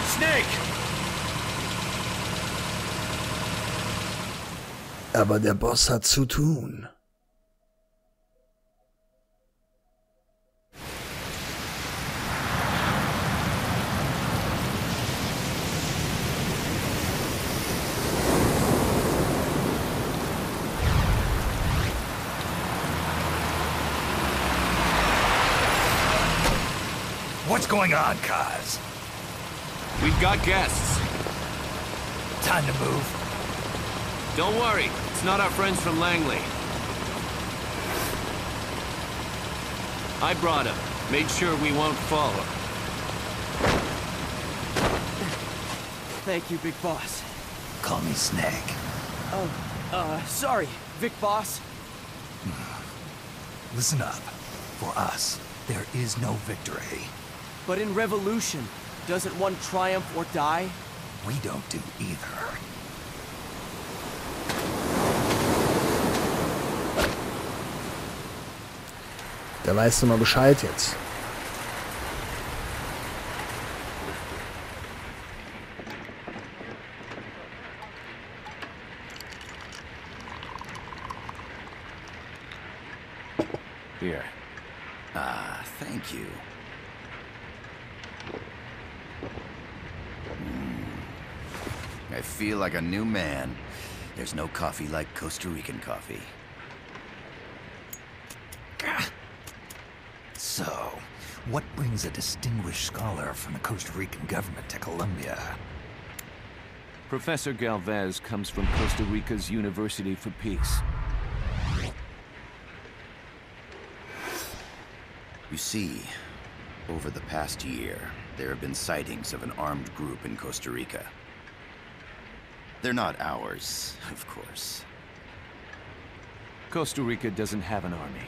Snake! Aber der Boss hat zu tun. What's going on, Kaz? We've got guests. Time to move. Don't worry, it's not our friends from Langley. I brought him. Made sure we won't follow. Thank you, Big Boss. Call me Snake. Oh, sorry, Vic Boss. Listen up. For us, there is no victory. But in revolution, doesn't one triumph or die? We don't do either. Da weißt du mal Bescheid jetzt. Here. Ah, thank you. I feel like a new man. There's no coffee like Costa Rican coffee. So, what brings a distinguished scholar from the Costa Rican government to Colombia? Professor Galvez comes from Costa Rica's University for Peace. You see, over the past year, there have been sightings of an armed group in Costa Rica. They're not ours, of course. Costa Rica doesn't have an army.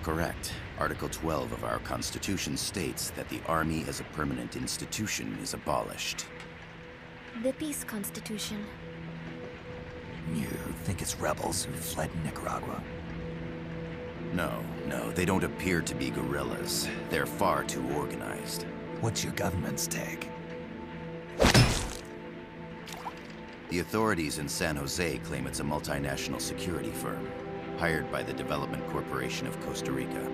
Correct. Article 12 of our Constitution states that the Army as a permanent institution is abolished. The Peace Constitution. You think it's rebels who fled Nicaragua? No, they don't appear to be guerrillas. They're far too organized. What's your government's take? The authorities in San Jose claim it's a multinational security firm, hired by the Development Corporation of Costa Rica.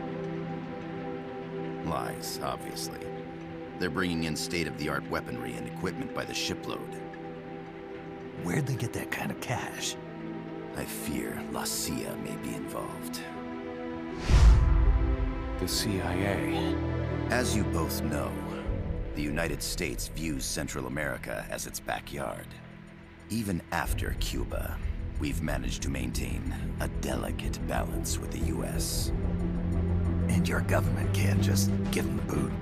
Lies, obviously. They're bringing in state-of-the-art weaponry and equipment by the shipload. Where'd they get that kind of cash? I fear La CIA may be involved. The CIA. As you both know, the United States views Central America as its backyard. Even after Cuba, we've managed to maintain a delicate balance with the U.S. And your government can't just give them the boot?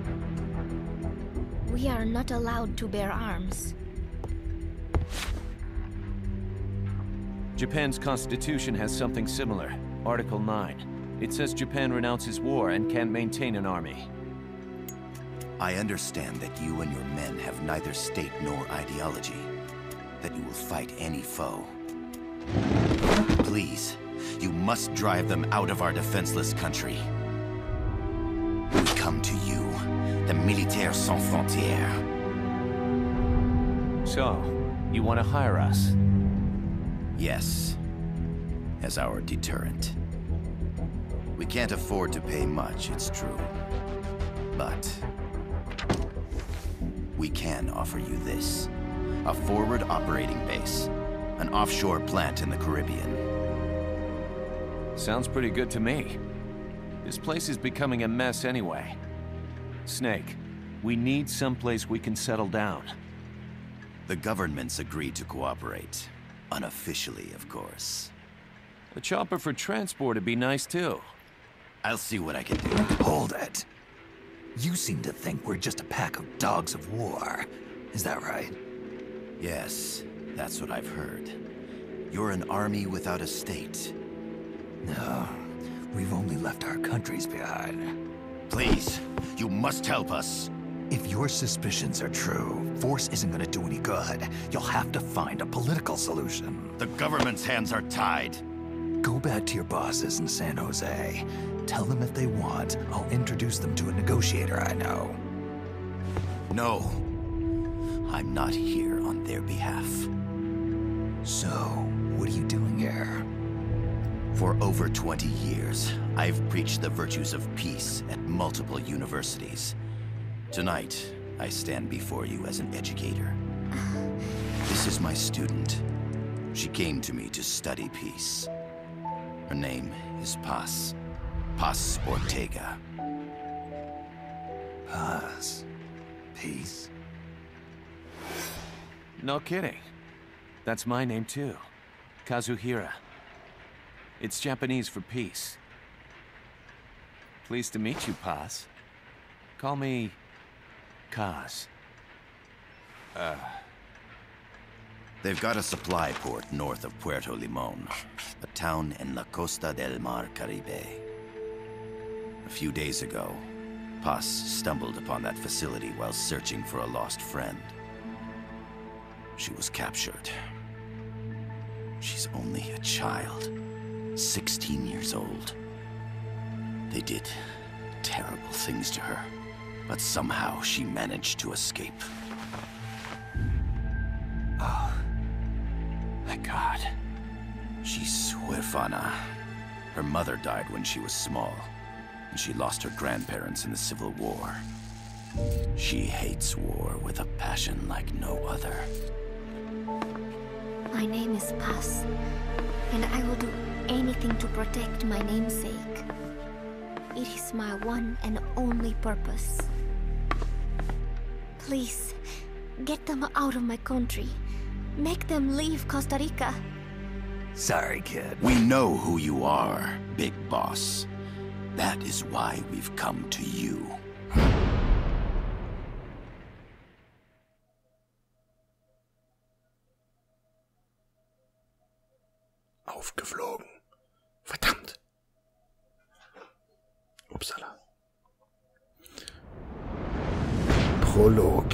We are not allowed to bear arms. Japan's constitution has something similar. Article 9. It says Japan renounces war and can't maintain an army. I understand that you and your men have neither state nor ideology. That you will fight any foe. Please, you must drive them out of our defenseless country. We come to you, the Militaires sans frontières. So, you want to hire us? Yes, as our deterrent. We can't afford to pay much, it's true. But we can offer you this. A forward operating base. An offshore plant in the Caribbean. Sounds pretty good to me. This place is becoming a mess anyway. Snake, we need someplace we can settle down. The governments agreed to cooperate. Unofficially, of course. A chopper for transport would be nice too. I'll see what I can do. Hold it. You seem to think we're just a pack of dogs of war. Is that right? Yes, that's what I've heard. You're an army without a state. No, we've only left our countries behind. Please, you must help us. If your suspicions are true, force isn't gonna do any good. You'll have to find a political solution. The government's hands are tied. Go back to your bosses in San Jose. Tell them if they want, I'll introduce them to a negotiator I know. No. I'm not here on their behalf. So, what are you doing here? For over 20 years, I've preached the virtues of peace at multiple universities. Tonight, I stand before you as an educator. This is my student. She came to me to study peace. Her name is Paz. Paz Ortega. Paz. Peace? No kidding. That's my name too. Kazuhira. It's Japanese for peace. Pleased to meet you, Paz. Call me Kaz. They've got a supply port north of Puerto Limon, a town in la Costa del Mar Caribe. A few days ago, Paz stumbled upon that facility while searching for a lost friend. She was captured. She's only a child, 16 years old. They did terrible things to her, but somehow she managed to escape. Oh, thank God. She's huérfana. Her mother died when she was small, and she lost her grandparents in the Civil War. She hates war with a passion like no other. My name is Paz, and I will do anything to protect my namesake. It is my one and only purpose. Please, get them out of my country. Make them leave Costa Rica. Sorry, kid. We know who you are, Big Boss. That is why we've come to you. Aufgeflogen. Verdammt. Upsala. Prolog.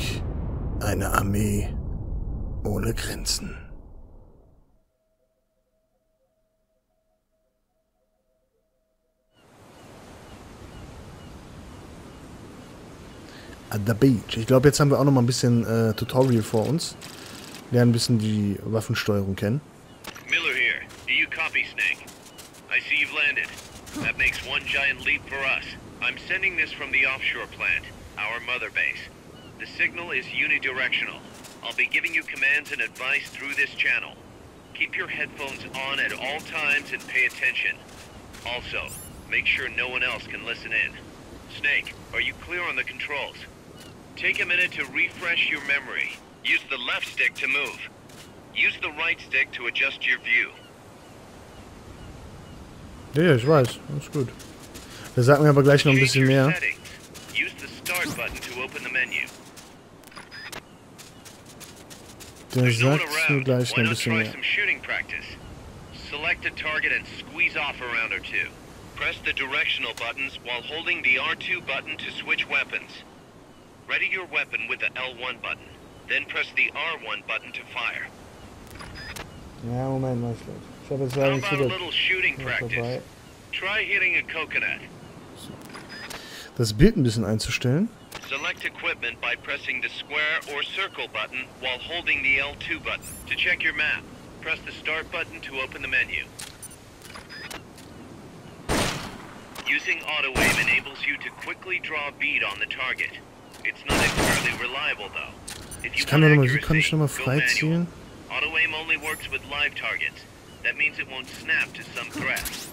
Eine Armee ohne Grenzen. At the beach. Ich glaube, jetzt haben wir auch noch mal ein bisschen Tutorial vor uns. Lernen ein bisschen die Waffensteuerung kennen. Miller here. Do you copy, Snake? I see you've landed. That makes one giant leap for us. I'm sending this from the offshore plant, our mother base. The signal is unidirectional. I'll be giving you commands and advice through this channel. Keep your headphones on at all times and pay attention. Also, make sure no one else can listen in. Snake, are you clear on the controls? Take a minute to refresh your memory. Use the left stick to move. Use the right stick to adjust your view. Ja, ich weiß. Alles gut. Der sagt mir aber gleich noch ein bisschen mehr. Use the start button to open the menu. Der sagt mir gleich noch ein bisschen mehr. Select a target and squeeze off a round or two. Press the directional buttons while holding the R2 button to switch weapons. Ready your weapon with the L1 button. Then press the R1 button to fire. Ja, Moment mal. Ich habe jetzt How leider about a little shooting practice? Try hitting a coconut. Das Bild ein bisschen einzustellen. Select equipment by pressing the square or circle button while holding the L2 button. To check your map, press the start button to open the menu. Using auto-aim enables you to quickly draw a bead on the target. It's not entirely reliable though. If you want accuracy, wie kann ich nochmal go frei manual. zielen? Auto-aim only works with live targets. That means it won't snap to some threats.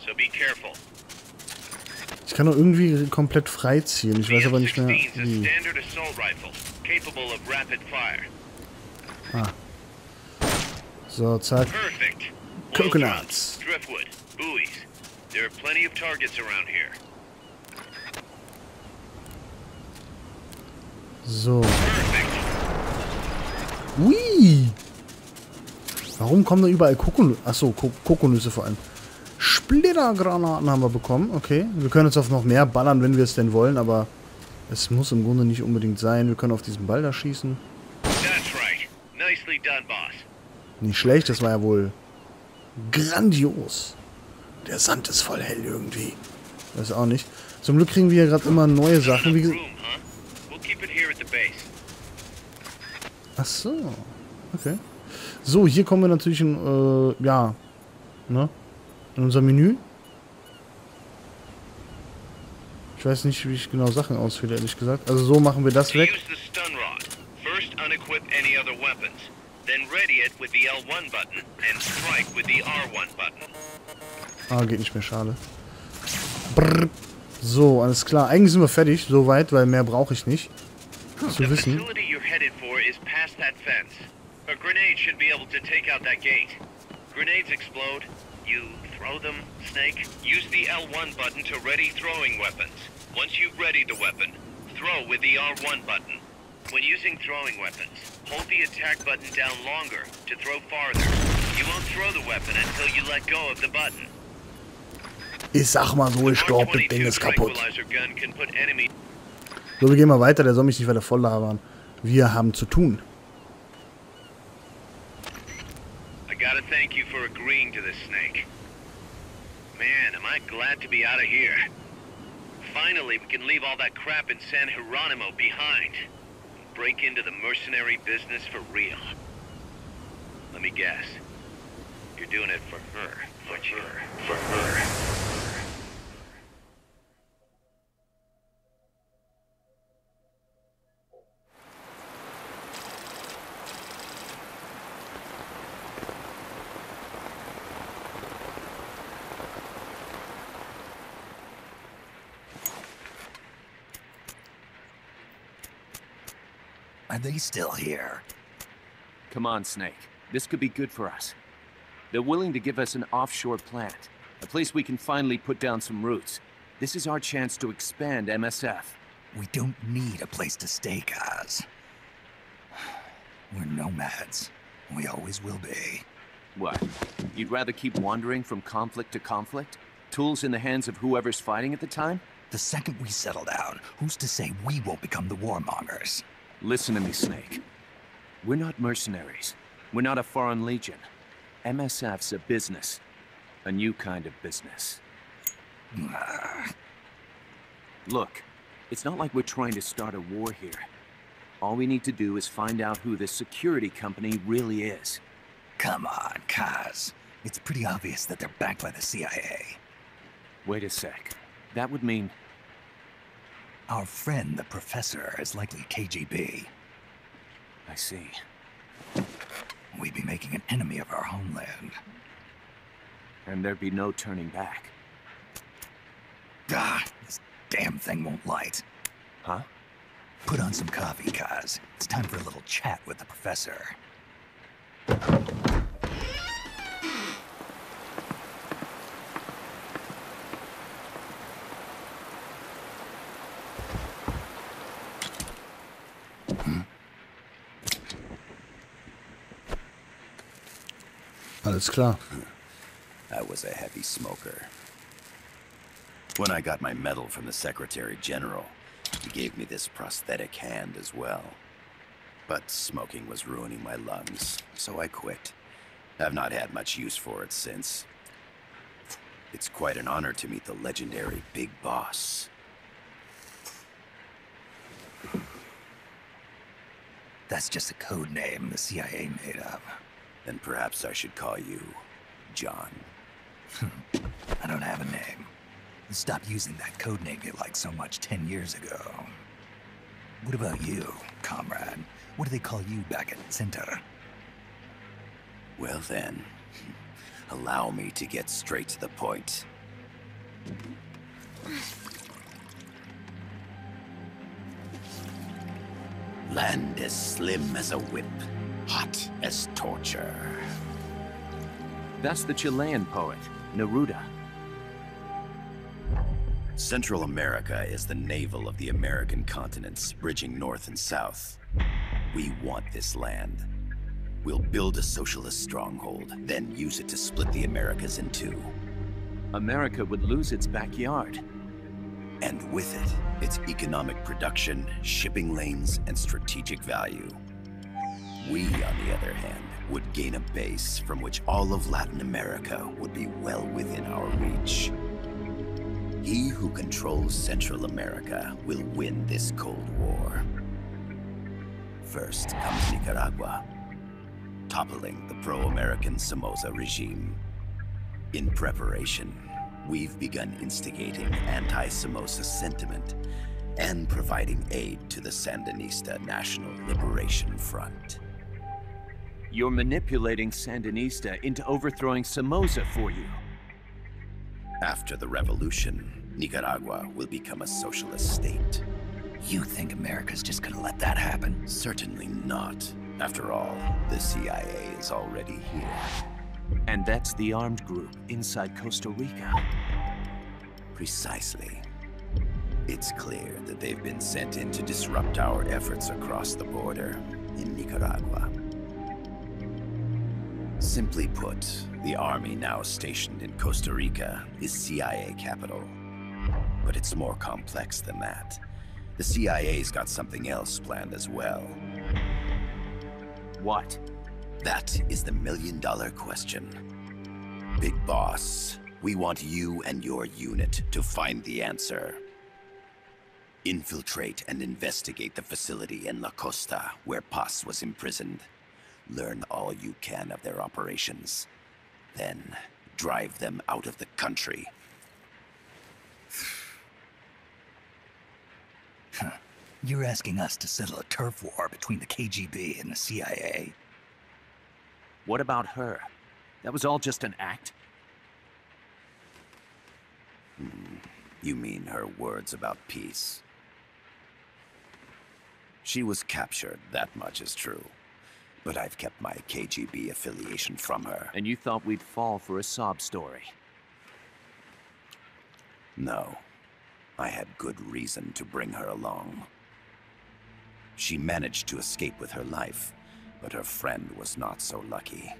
So be careful. Ich kann doch irgendwie komplett frei zielen. Ich weiß aber nicht mehr wie. Ah. So, zack. Coconuts. Driftwood, buoys. There are plenty of targets around here. So. Ui! Warum kommen da überall Kokonüsse? Achso, Kokonüsse vor allem. Splittergranaten haben wir bekommen. Okay. Wir können uns auf noch mehr ballern, wenn wir es denn wollen, aber es muss im Grunde nicht unbedingt sein. Wir können auf diesen Ball da schießen. Nicht schlecht, das war ja wohl grandios. Der Sand ist voll hell irgendwie. Weiß auch nicht. Zum Glück kriegen wir ja gerade immer neue Sachen. Wie base. Ach so. Okay. So, hier kommen wir natürlich in, ja, ne? In unser Menü. Ich weiß nicht, wie ich genau Sachen auswähle, ehrlich gesagt. Also so machen wir das weg. Use the stun rod. First unequip any other weapons. Then ready it with the L1 button and strike with the R1 button. Ah, geht nicht mehr, schade. Brrr. So, alles klar. Eigentlich sind wir fertig, soweit, weil mehr brauche ich nicht. Zu wissen. The facility you're headed for is past that fence. A grenade should be able to take out that gate. Grenades explode. You throw them, Snake. Use the L1 button to ready throwing weapons. Once you've readied the weapon, throw with the R1 button. When using throwing weapons, hold the attack button down longer to throw farther. You won't throw the weapon until you let go of the button. Ich sag mal so, ich glaube, das Ding ist kaputt. Tranquilizer gun can put enemy. So, wir gehen mal weiter, der soll mich nicht weiter voll labern. Wir haben zu tun. I gotta thank you for agreeing to this, Snake. Man, am I glad to be out of here. Finally, we can leave all that crap in San Geronimo behind. And break into the mercenary business for real. Let me guess. You're doing it for her, aren't you? For her. Are they still here? Come on, Snake. This could be good for us. They're willing to give us an offshore plant, a place we can finally put down some roots. This is our chance to expand MSF. We don't need a place to stay, guys. We're nomads. We always will be. What? You'd rather keep wandering from conflict to conflict? Tools in the hands of whoever's fighting at the time? The second we settle down, who's to say we won't become the warmongers? Listen to me, Snake. We're not mercenaries. We're not a foreign legion. MSF's a business. A new kind of business. Look, it's not like we're trying to start a war here. All we need to do is find out who this security company really is. Come on, Kaz. It's pretty obvious that they're backed by the CIA. Wait a sec. That would mean... Our friend, the professor, is likely KGB. I see. We'd be making an enemy of our homeland. And there'd be no turning back. Ah, this damn thing won't light. Huh? Put on some coffee, Kaz. It's time for a little chat with the professor. Alles klar. I was a heavy smoker. When I got my medal from the Secretary General, he gave me this prosthetic hand as well. But smoking was ruining my lungs, so I quit. I've not had much use for it since. It's quite an honor to meet the legendary Big Boss. That's just a code name the CIA made up. Then perhaps I should call you John. I don't have a name. Stop using that code name you liked so much 10 years ago. What about you, comrade? What do they call you back at Center? Well then, allow me to get straight to the point. Land as slim as a whip, hot as torture. That's the Chilean poet, Neruda. Central America is the navel of the American continents, bridging north and south. We want this land. We'll build a socialist stronghold, then use it to split the Americas in two. America would lose its backyard. And with it, its economic production, shipping lanes, and strategic value. We, on the other hand, would gain a base from which all of Latin America would be well within our reach. He who controls Central America will win this Cold War. First comes Nicaragua, toppling the pro-American Somoza regime. In preparation, we've begun instigating anti-Somoza sentiment and providing aid to the Sandinista National Liberation Front. You're manipulating Sandinista into overthrowing Somoza for you. After the revolution, Nicaragua will become a socialist state. You think America's just gonna let that happen? Certainly not. After all, the CIA is already here. And that's the armed group inside Costa Rica. Precisely. It's clear that they've been sent in to disrupt our efforts across the border in Nicaragua. Simply put, the army now stationed in Costa Rica is CIA capital. But it's more complex than that. The CIA's got something else planned as well. What? That is the million-dollar question. Big Boss, we want you and your unit to find the answer. Infiltrate and investigate the facility in La Costa where Paz was imprisoned. Learn all you can of their operations. Then, drive them out of the country. You're asking us to settle a turf war between the KGB and the CIA? What about her? That was all just an act? You mean her words about peace? She was captured, that much is true. But I've kept my KGB affiliation from her. And you thought we'd fall for a sob story? No. I had good reason to bring her along. She managed to escape with her life, but her friend was not so lucky.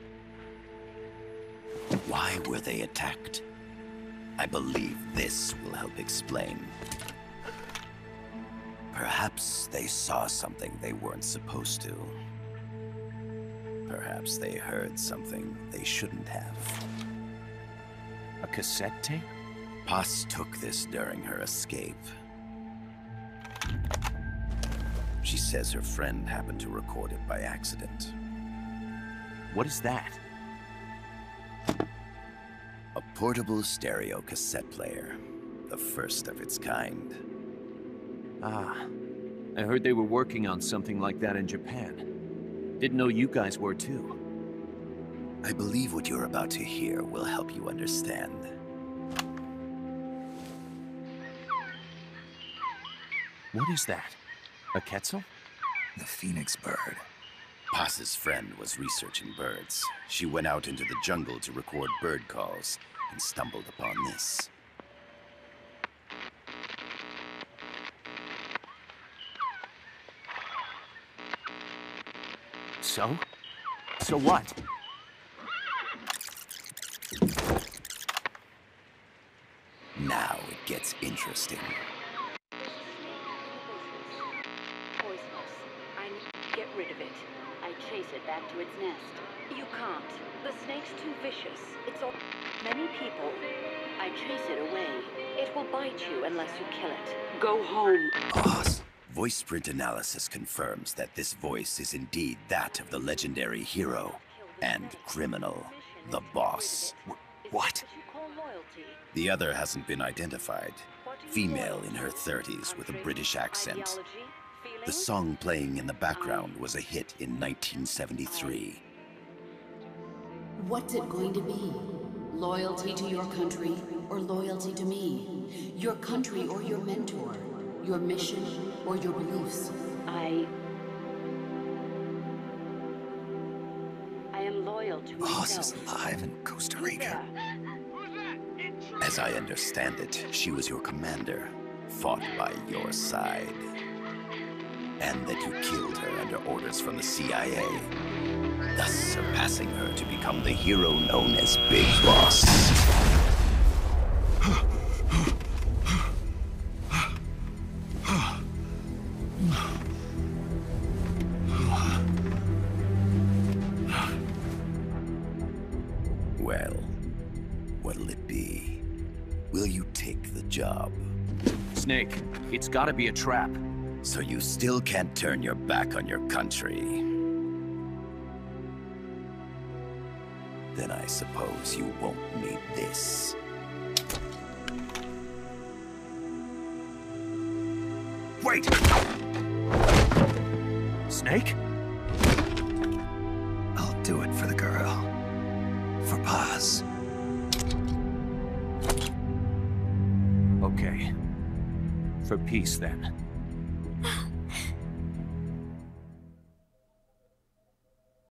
Why were they attacked? I believe this will help explain. Perhaps they saw something they weren't supposed to. Perhaps they heard something they shouldn't have. A cassette tape? Paz took this during her escape. She says her friend happened to record it by accident. What is that? A portable stereo cassette player. The first of its kind. Ah, I heard they were working on something like that in Japan. Didn't know you guys were too. I believe what you're about to hear will help you understand. What is that? A quetzal? The phoenix bird. Paz's friend was researching birds. She went out into the jungle to record bird calls and stumbled upon this. So? So what? Now it gets interesting. Poisonous. I need to get rid of it. I chase it back to its nest. You can't. The snake's too vicious. It's all many people. I chase it away. It will bite you unless you kill it. Go home. Boss. Voice print analysis confirms that this voice is indeed that of the legendary hero and criminal, the boss. What? The other hasn't been identified. Female in her 30s with a British accent. The song playing in the background was a hit in 1973. What's it going to be? Loyalty to your country or loyalty to me? Your country or your mentor? Your mission or your beliefs? I am loyal to Boss is myself. alive in Costa Rica. As I understand it, she was your commander, fought by your side. And that you killed her under orders from the CIA, thus surpassing her to become the hero known as Big Boss. Well, what'll it be? Will you take the job? Snake, it's gotta be a trap. So you still can't turn your back on your country. Then I suppose you won't need this. Wait! Snake? I'll do it for the girl. For Paz. Okay. For peace, then.